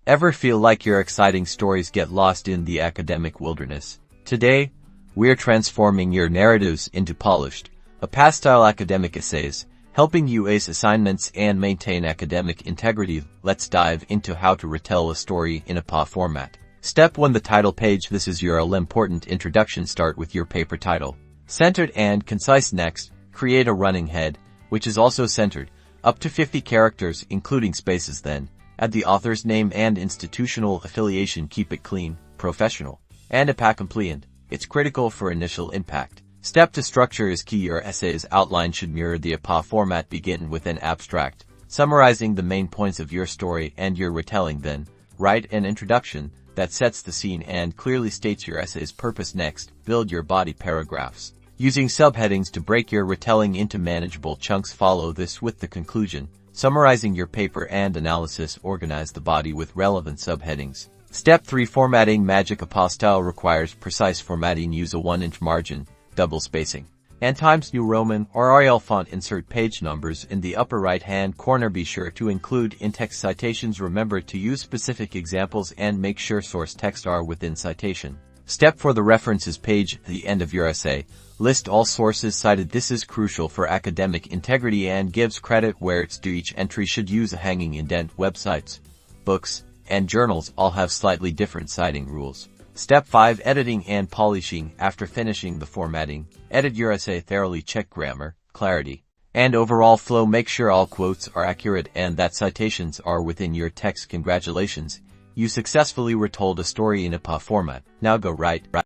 Ever feel like your exciting stories get lost in the academic wilderness? Today, we're transforming your narratives into polished, pastyle academic essays, helping you ace assignments and maintain academic integrity. Let's dive into how to retell a story in a PA format. Step 1. The title page. This is your all-important introduction. Start with your paper title. Centered and concise. Next, create a running head, which is also centered, up to 50 characters, including spaces. Then, add the author's name and institutional affiliation. Keep it clean, professional, and APA compliant. It's critical for initial impact. Step 2. Structure is key. Your essay's outline should mirror the APA format. Begin with an abstract, summarizing the main points of your story and your retelling. Then, write an introduction that sets the scene and clearly states your essay's purpose. Next, build your body paragraphs, using subheadings to break your retelling into manageable chunks. Follow this with the conclusion, summarizing your paper and analysis. Organize the body with relevant subheadings. Step 3. Formatting magic. APA style requires precise formatting. Use a 1-inch margin, double spacing, and Times New Roman or Arial font. Insert page numbers in the upper right-hand corner. Be sure to include in-text citations. Remember to use specific examples and make sure source text are within citation. Step 4. The references page. At the end of your essay, list all sources cited. This is crucial for academic integrity and gives credit where it's due. Each entry should use a hanging indent. Websites, books, and journals all have slightly different citing rules. Step 5. Editing and polishing. After finishing the formatting, edit your essay thoroughly. Check grammar, clarity, and overall flow. Make sure all quotes are accurate and that citations are within your text. Congratulations, you successfully retold a story in a PA format. Now go write